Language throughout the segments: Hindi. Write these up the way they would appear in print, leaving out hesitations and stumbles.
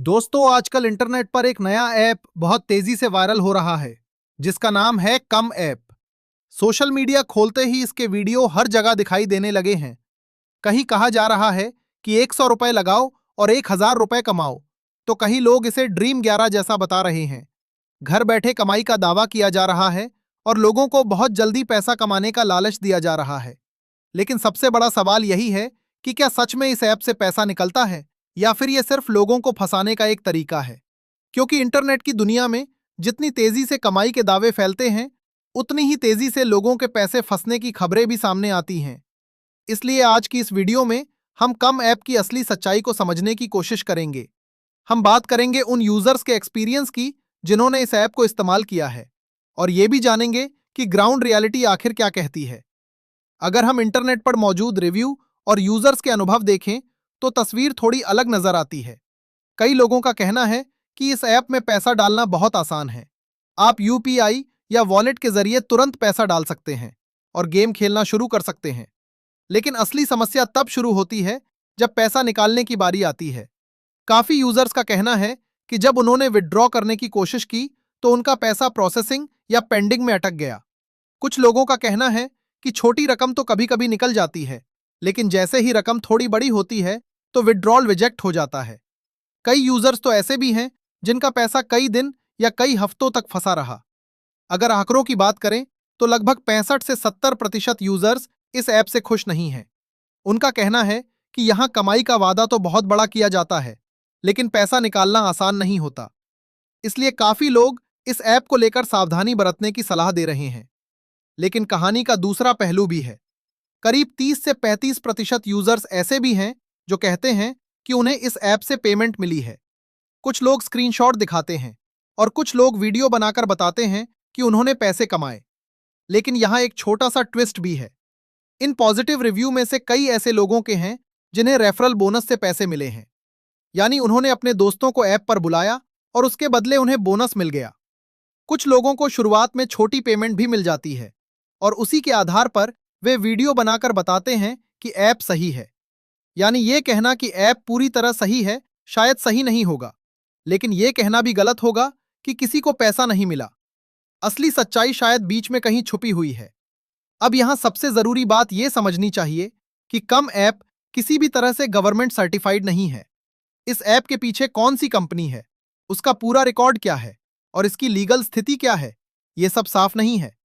दोस्तों, आजकल इंटरनेट पर एक नया ऐप बहुत तेजी से वायरल हो रहा है, जिसका नाम है कम ऐप। सोशल मीडिया खोलते ही इसके वीडियो हर जगह दिखाई देने लगे हैं। कहीं कहा जा रहा है कि 100 रुपए लगाओ और 1000 रुपए कमाओ, तो कहीं लोग इसे ड्रीम 11 जैसा बता रहे हैं। घर बैठे कमाई का दावा किया जा रहा है और लोगों को बहुत जल्दी पैसा कमाने का लालच दिया जा रहा है। लेकिन सबसे बड़ा सवाल यही है कि क्या सच में इस ऐप से पैसा निकलता है या फिर यह सिर्फ लोगों को फंसाने का एक तरीका है। क्योंकि इंटरनेट की दुनिया में जितनी तेजी से कमाई के दावे फैलते हैं, उतनी ही तेजी से लोगों के पैसे फंसने की खबरें भी सामने आती हैं। इसलिए आज की इस वीडियो में हम कम ऐप की असली सच्चाई को समझने की कोशिश करेंगे। हम बात करेंगे उन यूजर्स के एक्सपीरियंस की जिन्होंने इस ऐप को इस्तेमाल किया है, और ये भी जानेंगे कि ग्राउंड रियलिटी आखिर क्या कहती है। अगर हम इंटरनेट पर मौजूद रिव्यू और यूजर्स के अनुभव देखें, तो तस्वीर थोड़ी अलग नजर आती है। कई लोगों का कहना है कि इस ऐप में पैसा डालना बहुत आसान है। आप यूपीआई या वॉलेट के जरिए तुरंत पैसा डाल सकते हैं और गेम खेलना शुरू कर सकते हैं। लेकिन असली समस्या तब शुरू होती है जब पैसा निकालने की बारी आती है। काफी यूजर्स का कहना है कि जब उन्होंने विथड्रॉ करने की कोशिश की, तो उनका पैसा प्रोसेसिंग या पेंडिंग में अटक गया। कुछ लोगों का कहना है कि छोटी रकम तो कभी-कभी निकल जाती है, लेकिन जैसे ही रकम थोड़ी बड़ी होती है, तो विथड्रॉल रिजेक्ट हो जाता है। कई यूजर्स तो ऐसे भी हैं जिनका पैसा कई दिन या कई हफ्तों तक फंसा रहा। अगर आंकड़ों की बात करें, तो लगभग 65 से 70% यूजर्स इस ऐप से खुश नहीं हैं। उनका कहना है कि यहाँ कमाई का वादा तो बहुत बड़ा किया जाता है, लेकिन पैसा निकालना आसान नहीं होता। इसलिए काफी लोग इस ऐप को लेकर सावधानी बरतने की सलाह दे रहे हैं। लेकिन कहानी का दूसरा पहलू भी है। करीब 30 से 35% यूजर्स ऐसे भी हैं जो कहते हैं कि उन्हें इस ऐप से पेमेंट मिली है। कुछ लोग स्क्रीनशॉट दिखाते हैं और कुछ लोग वीडियो बनाकर बताते हैं कि उन्होंने पैसे कमाए। लेकिन यहाँ एक छोटा सा ट्विस्ट भी है। इन पॉजिटिव रिव्यू में से कई ऐसे लोगों के हैं जिन्हें रेफरल बोनस से पैसे मिले हैं। यानी उन्होंने अपने दोस्तों को ऐप पर बुलाया और उसके बदले उन्हें बोनस मिल गया। कुछ लोगों को शुरुआत में छोटी पेमेंट भी मिल जाती है और उसी के आधार पर वे वीडियो बनाकर बताते हैं कि ऐप सही है। यानी ये कहना कि ऐप पूरी तरह सही है शायद सही नहीं होगा, लेकिन ये कहना भी गलत होगा कि किसी को पैसा नहीं मिला। असली सच्चाई शायद बीच में कहीं छुपी हुई है। अब यहाँ सबसे जरूरी बात यह समझनी चाहिए कि कम ऐप किसी भी तरह से गवर्नमेंट सर्टिफाइड नहीं है। इस ऐप के पीछे कौन सी कंपनी है, उसका पूरा रिकॉर्ड क्या है और इसकी लीगल स्थिति क्या है, ये सब साफ नहीं है।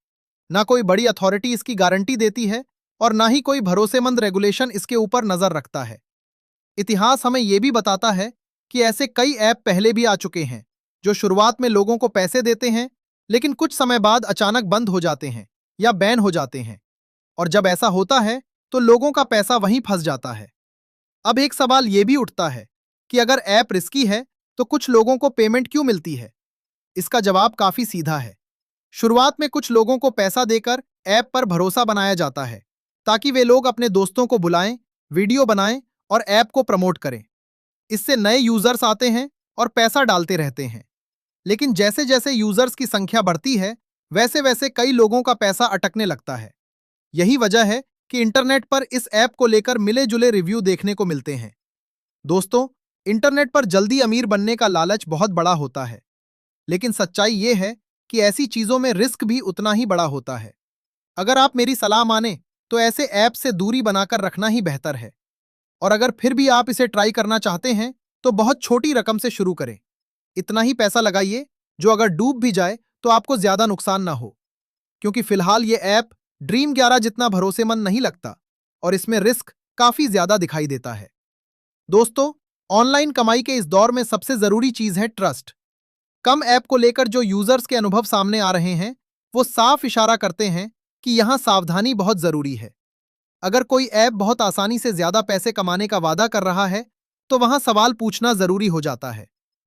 ना कोई बड़ी अथॉरिटी इसकी गारंटी देती है और ना ही कोई भरोसेमंद रेगुलेशन इसके ऊपर नजर रखता है। इतिहास हमें यह भी बताता है कि ऐसे कई ऐप पहले भी आ चुके हैं जो शुरुआत में लोगों को पैसे देते हैं, लेकिन कुछ समय बाद अचानक बंद हो जाते हैं या बैन हो जाते हैं। और जब ऐसा होता है तो लोगों का पैसा वहीं फंस जाता है। अब एक सवाल यह भी उठता है कि अगर ऐप रिस्की है तो कुछ लोगों को पेमेंट क्यों मिलती है। इसका जवाब काफी सीधा है। शुरुआत में कुछ लोगों को पैसा देकर ऐप पर भरोसा बनाया जाता है ताकि वे लोग अपने दोस्तों को बुलाएं, वीडियो बनाएं और ऐप को प्रमोट करें। इससे नए यूजर्स आते हैं और पैसा डालते रहते हैं। लेकिन जैसे जैसे यूजर्स की संख्या बढ़ती है, वैसे वैसे कई लोगों का पैसा अटकने लगता है। यही वजह है कि इंटरनेट पर इस ऐप को लेकर मिले जुले रिव्यू देखने को मिलते हैं। दोस्तों, इंटरनेट पर जल्दी अमीर बनने का लालच बहुत बड़ा होता है, लेकिन सच्चाई ये है कि ऐसी चीजों में रिस्क भी उतना ही बड़ा होता है। अगर आप मेरी सलाह माने तो ऐसे ऐप से दूरी बनाकर रखना ही बेहतर है। और अगर फिर भी आप इसे ट्राई करना चाहते हैं, तो बहुत छोटी रकम से शुरू करें। इतना ही पैसा लगाइए जो अगर डूब भी जाए तो आपको ज्यादा नुकसान ना हो। क्योंकि फिलहाल ये ऐप ड्रीम 11 जितना भरोसेमंद नहीं लगता और इसमें रिस्क काफी ज्यादा दिखाई देता है। दोस्तों, ऑनलाइन कमाई के इस दौर में सबसे जरूरी चीज है ट्रस्ट। कम ऐप को लेकर जो यूजर्स के अनुभव सामने आ रहे हैं, वो साफ इशारा करते हैं कि यहाँ सावधानी बहुत जरूरी है। अगर कोई ऐप बहुत आसानी से ज्यादा पैसे कमाने का वादा कर रहा है, तो वहां सवाल पूछना जरूरी हो जाता है।